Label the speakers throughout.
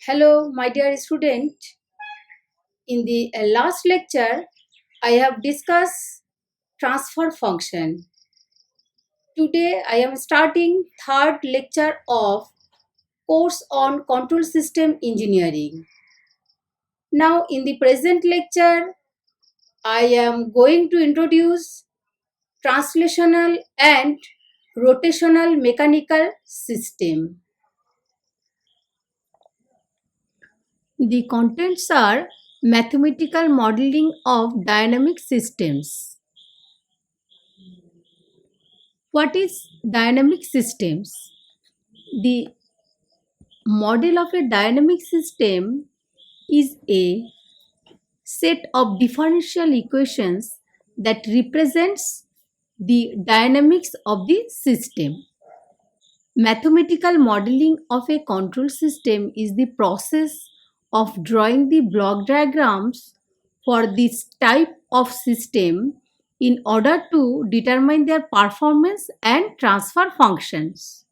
Speaker 1: Hello, my dear student. In the last lecture, I have discussed transfer function. Today, I am starting third lecture of course on control system engineering. Now, in the present lecture, I am going to introduce translational and rotational mechanical system. The contents are mathematical modeling of dynamic systems. What is dynamic systems? The model of a dynamic system is a set of differential equations that represents the dynamics of the system. Mathematical modeling of a control system is the process of drawing the block diagrams for this type of system in order to determine their performance and transfer functions.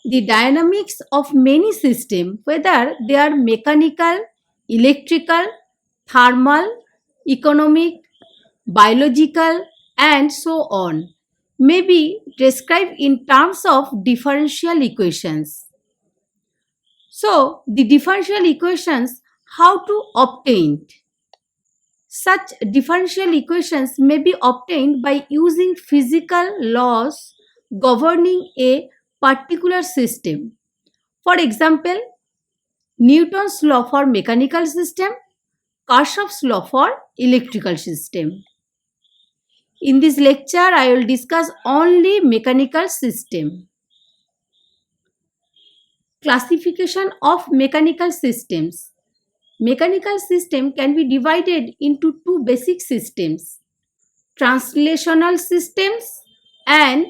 Speaker 1: The dynamics of many systems, whether they are mechanical, electrical, thermal, economic, biological, and so on, may be described in terms of differential equations. So, the differential equations, how to obtain? Such differential equations may be obtained by using physical laws governing a particular system. For example, Newton's law for mechanical system, Kirchhoff's law for electrical system. In this lecture, I will discuss only mechanical system. Classification of mechanical systems. Mechanical system can be divided into two basic systems: translational systems and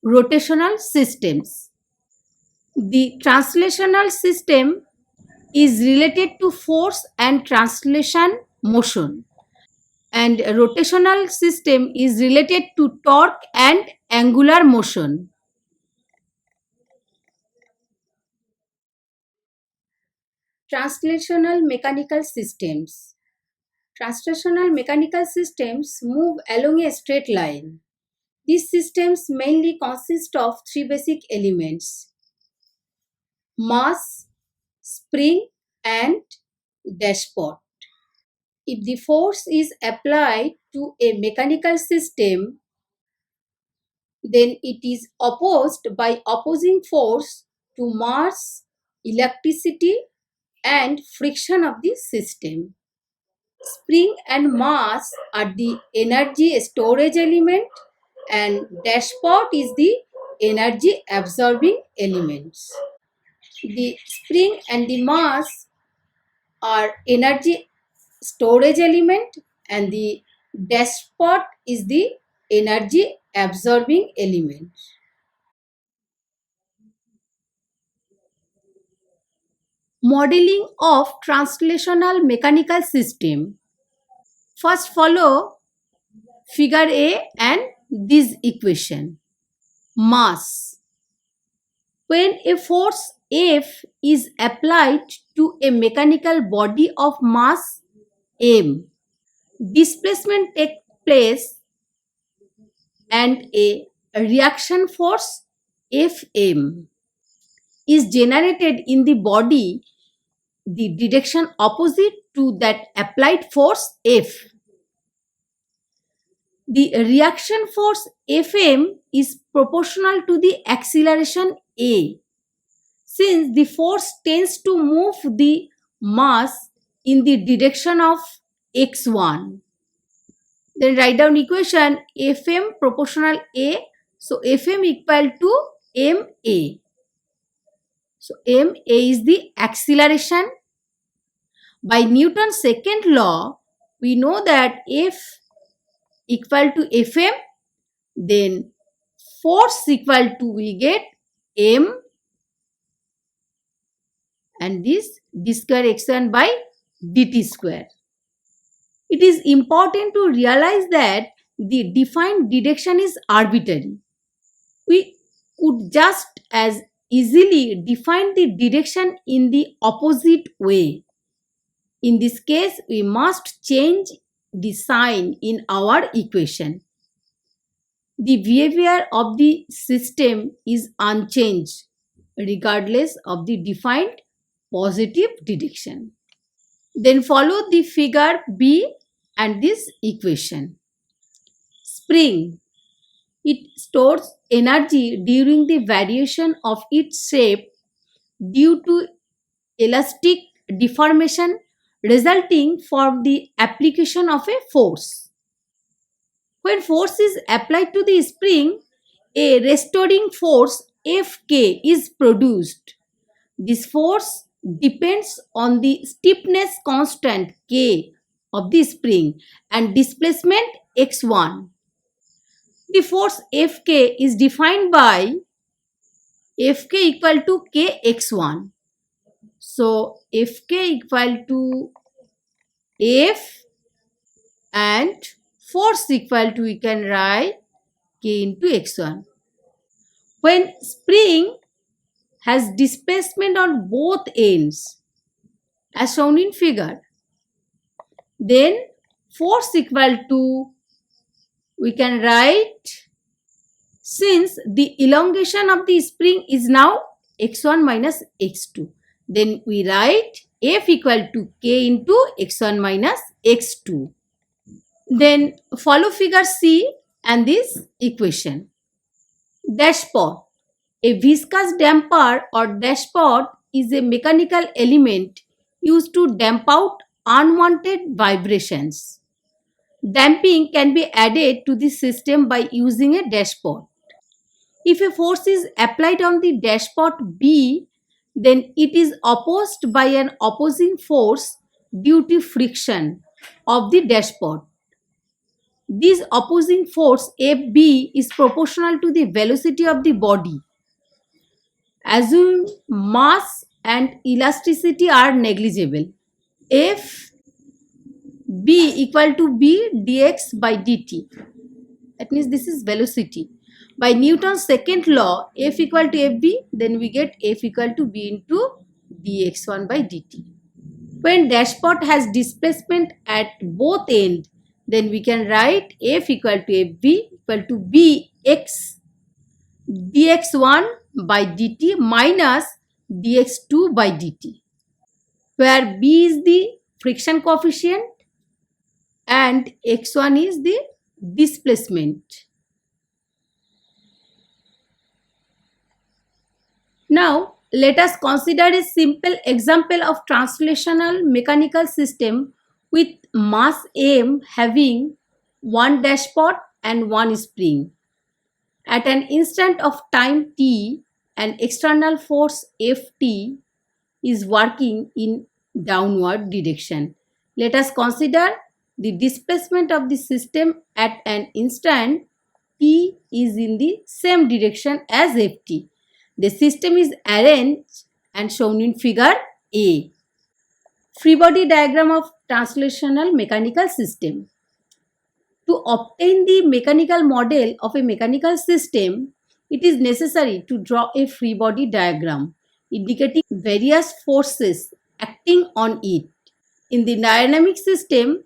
Speaker 1: rotational systems. The translational system is related to force and translation motion, and rotational system is related to torque and angular motion. Translational mechanical systems. Translational mechanical systems move along a straight line. These systems mainly consist of three basic elements: mass, spring, and dashpot. If the force is applied to a mechanical system, then it is opposed by opposing force to mass, elasticity, and friction of the system. Spring and mass are the energy storage element, and dashpot is the energy absorbing elements. The spring and the mass are energy storage element, and the dashpot is the energy absorbing element. Modeling of translational mechanical system. First follow figure A and this equation. Mass. When a force F is applied to a mechanical body of mass M, displacement takes place and a reaction force Fm is generated in the body, the direction opposite to that applied force F. The reaction force Fm is proportional to the acceleration A. Since the force tends to move the mass in the direction of x1, then write down equation Fm proportional A. So Fm equal to ma. So ma is the acceleration. By Newton's second law, we know that F equal to Fm, then force equal to, we get m, and this d square x1 by dt square. It is important to realize that the defined direction is arbitrary. We could just as easily define the direction in the opposite way. In this case, we must change the sign in our equation. The behavior of the system is unchanged regardless of the defined positive direction. Then follow the figure B and this equation. Spring. It stores energy during the variation of its shape due to elastic deformation resulting from the application of a force. When force is applied to the spring, a restoring force Fk is produced. This force depends on the stiffness constant K of the spring and displacement x1. The force Fk is defined by Fk equal to Kx1. So Fk equal to F and force equal to, we can write K into x1. When spring has displacement on both ends as shown in figure, then force equal to, we can write, since the elongation of the spring is now x1 minus x2, then we write F equal to K into x1 minus x2. Then follow figure C and this equation. Dashpot. A viscous damper or dashpot is a mechanical element used to damp out unwanted vibrations. Damping can be added to the system by using a dashpot. If a force is applied on the dashpot B, then it is opposed by an opposing force due to friction of the dashpot. This opposing force Fb is proportional to the velocity of the body. Assume mass and elasticity are negligible. F B equal to B dx by dt. That means this is velocity. By Newton's second law, F equal to Fb, then we get F equal to B into dx1 by dt. When dashpot has displacement at both ends, then we can write F equal to Fb equal to Bx dx1 by dt minus dx2 by dt, where B is the friction coefficient and x1 is the displacement. Now, let us consider a simple example of translational mechanical system with mass m having one dashpot and one spring. At an instant of time t, an external force Ft is working in downward direction. Let us consider the displacement of the system at an instant t is in the same direction as Ft. The system is arranged and shown in figure A. Free body diagram of translational mechanical system. To obtain the mechanical model of a mechanical system, it is necessary to draw a free body diagram indicating various forces acting on it. In the dynamic system,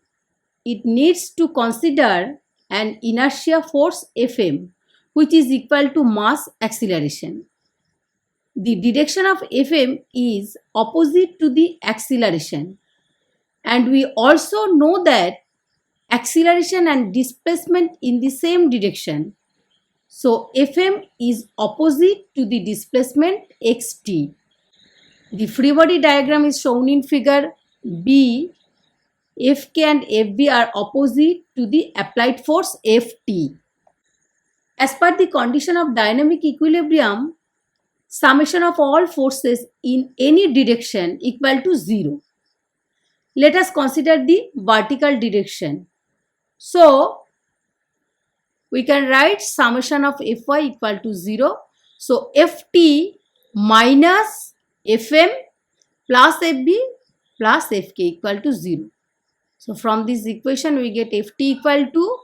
Speaker 1: it needs to consider an inertia force Fm, which is equal to mass acceleration. The direction of Fm is opposite to the acceleration, and we also know that acceleration and displacement in the same direction. So Fm is opposite to the displacement xt. The free body diagram is shown in figure B. Fk and Fb are opposite to the applied force Ft. As per the condition of dynamic equilibrium, summation of all forces in any direction equal to 0. Let us consider the vertical direction. So, we can write summation of Fy equal to 0. So, Ft minus Fm plus Fb plus Fk equal to 0. So, from this equation we get Ft equal to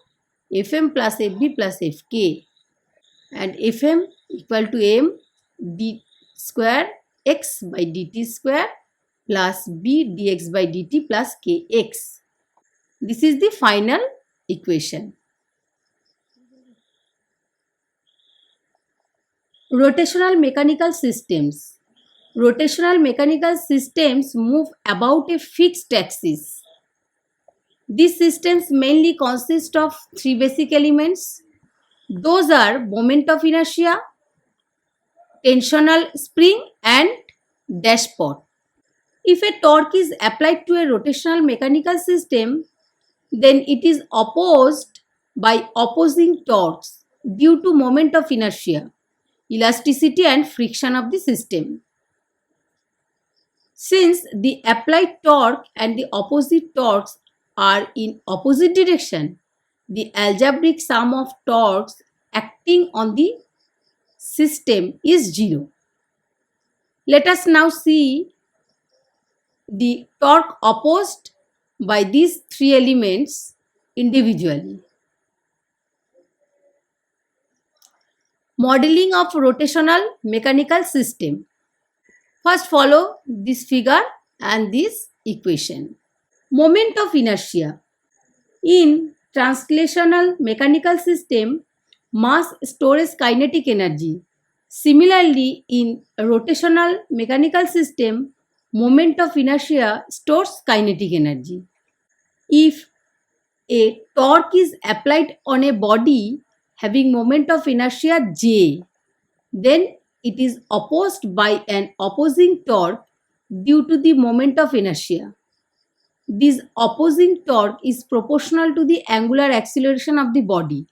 Speaker 1: Fm plus Fb plus Fk, and Fm equal to m square x by dt square plus b dx by dt plus kx. This is the final equation. Rotational mechanical systems. Rotational mechanical systems move about a fixed axis. These systems mainly consist of three basic elements. Those are moment of inertia, tensional spring and dashpot. If a torque is applied to a rotational mechanical system, then it is opposed by opposing torques due to moment of inertia, elasticity and friction of the system. Since the applied torque and the opposite torques are in opposite direction, the algebraic sum of torques acting on the system is zero. Let us now see the torque opposed by these three elements individually. Modeling of rotational mechanical system. First follow this figure and this equation. Moment of inertia. In translational mechanical system, mass stores kinetic energy. Similarly, in rotational mechanical system, moment of inertia stores kinetic energy. If a torque is applied on a body having moment of inertia J, then it is opposed by an opposing torque due to the moment of inertia. This opposing torque is proportional to the angular acceleration of the body.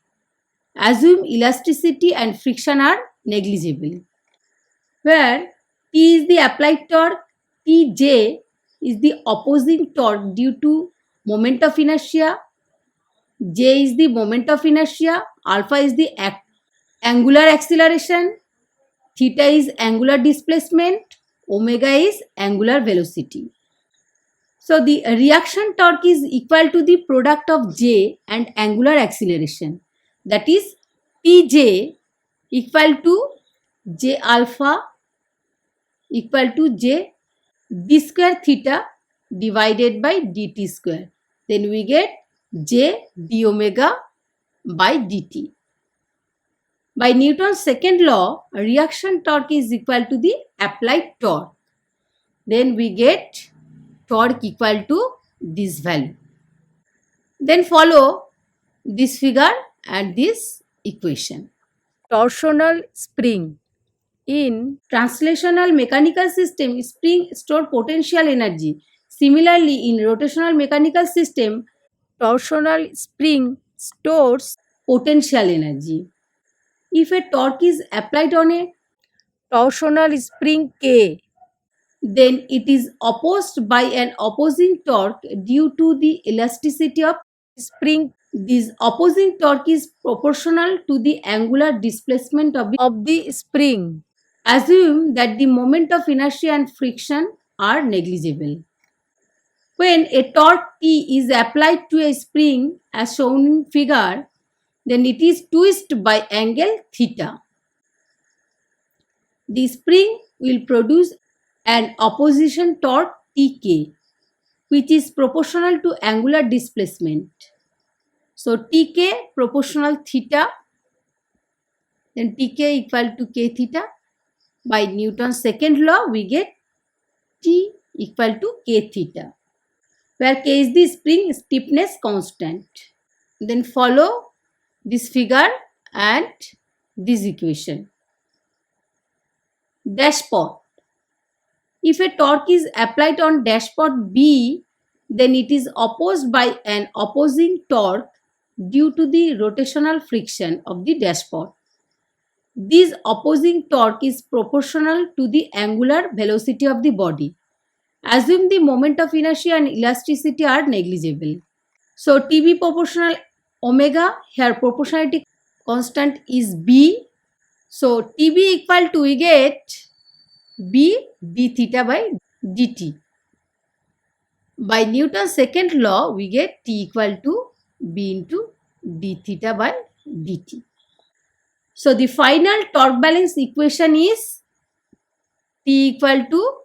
Speaker 1: Assume elasticity and friction are negligible. Where T is the applied torque, Tj is the opposing torque due to moment of inertia, J is the moment of inertia, alpha is the angular acceleration, theta is angular displacement, omega is angular velocity. So the reaction torque is equal to the product of J and angular acceleration. That is Tj equal to J alpha equal to J d square theta divided by dt square. Then we get J d omega by dt. By Newton's second law, reaction torque is equal to the applied torque. Then we get torque equal to this value. Then follow this figure and this equation. Torsional spring. In translational mechanical system, spring store potential energy. Similarly, in rotational mechanical system, torsional spring stores potential energy. If a torque is applied on a torsional spring K, then it is opposed by an opposing torque due to the elasticity of spring. This opposing torque is proportional to the angular displacement of the spring. Assume that the moment of inertia and friction are negligible. When a torque T is applied to a spring as shown in figure, then it is twisted by angle theta. The spring will produce an opposition torque Tk, which is proportional to angular displacement. So Tk proportional theta, then Tk equal to k theta. By Newton's second law, we get T equal to k theta, where k is the spring stiffness constant. Then follow this figure and this equation. Dashpot. If a torque is applied on dashpot B, then it is opposed by an opposing torque due to the rotational friction of the dashpot. This opposing torque is proportional to the angular velocity of the body. Assume the moment of inertia and elasticity are negligible. So Tb proportional omega, here proportionality constant is B. So Tb equal to, we get B d theta by dt. By Newton's second law, we get T equal to B into d theta by dt. So the final torque balance equation is T equal to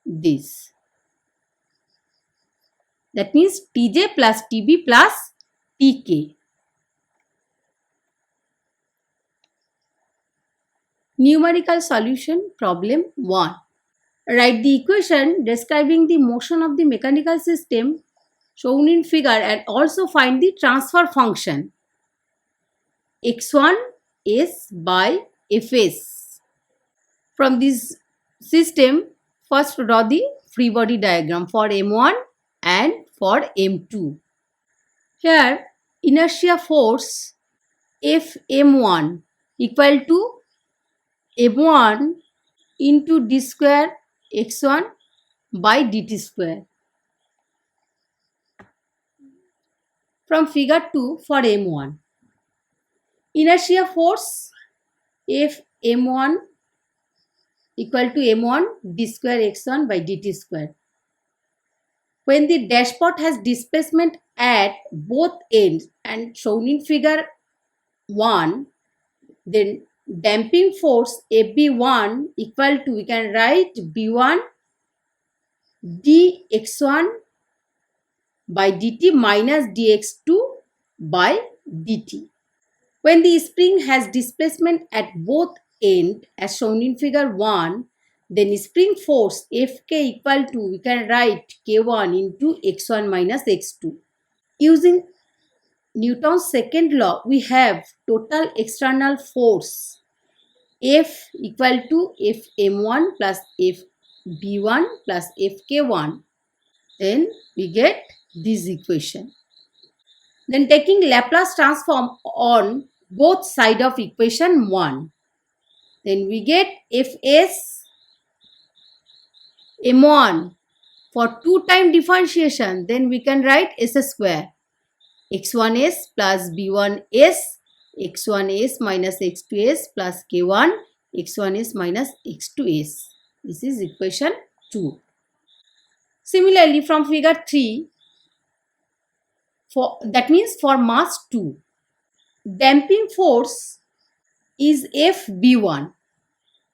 Speaker 1: this. That means Tj plus Tb plus Tk. Numerical solution problem 1. Write the equation describing the motion of the mechanical system shown in figure and also find the transfer function x1 s by fs. From this system, first draw the free body diagram for m1 and for m2. Here, inertia force Fm1 equal to m1 into d square x1 by dt square. From figure 2 for m1, inertia force Fm1 equal to m1 d square x1 by dt square. When the dashpot has displacement at both ends and shown in figure 1, then damping force Fb1 equal to, we can write b1 dx1 by dt minus dx2 by dt. When the spring has displacement at both ends as shown in figure 1, then spring force Fk equal to, we can write k1 into x1 minus x2. Using Newton's second law, we have total external force F equal to Fm1 plus Fb1 plus Fk1. Then we get this equation. Then taking Laplace transform on both sides of equation 1, then we get Fs m1 for 2-time differentiation, then we can write s square x1s plus b1s x1s minus x2s plus k1 x1s minus x2s. This is equation 2. Similarly, from figure 3, that means for mass 2, damping force is Fb1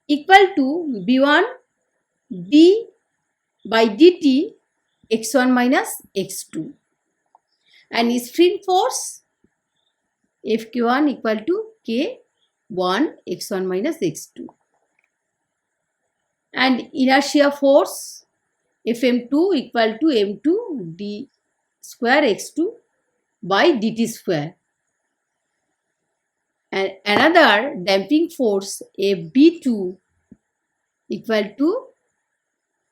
Speaker 1: equal to b1 d by dt x1 minus x2, and spring force Fq1 equal to k1 x1 minus x2, and inertia force Fm2 equal to m2 d square x2 by dt square, and another damping force Fb2 equal to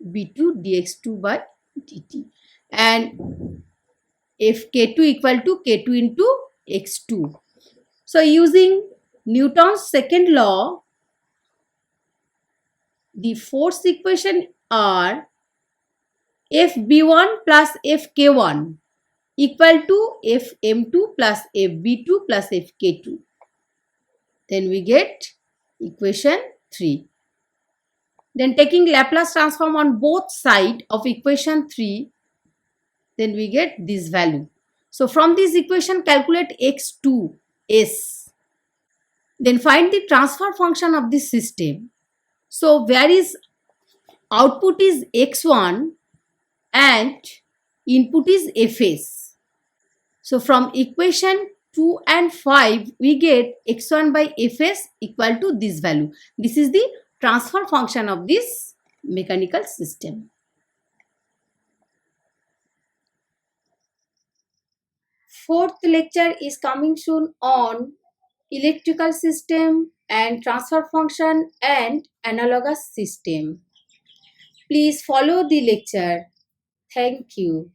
Speaker 1: b2 dx2 by dt, and Fk2 equal to k2 into x2. So using Newton's second law, the force equation are Fb1 plus Fk1 equal to Fm2 plus Fb2 plus Fk2. Then we get equation 3. Then taking Laplace transform on both sides of equation 3, then we get this value. So from this equation, calculate x2s. Then find the transfer function of this system. So where is output is x1 and input is fs. So from equation 2 and 5, we get x1 by fs equal to this value. This is the transfer function of this mechanical system. Fourth lecture is coming soon on electrical system and transfer function and analogous system. Please follow the lecture. Thank you.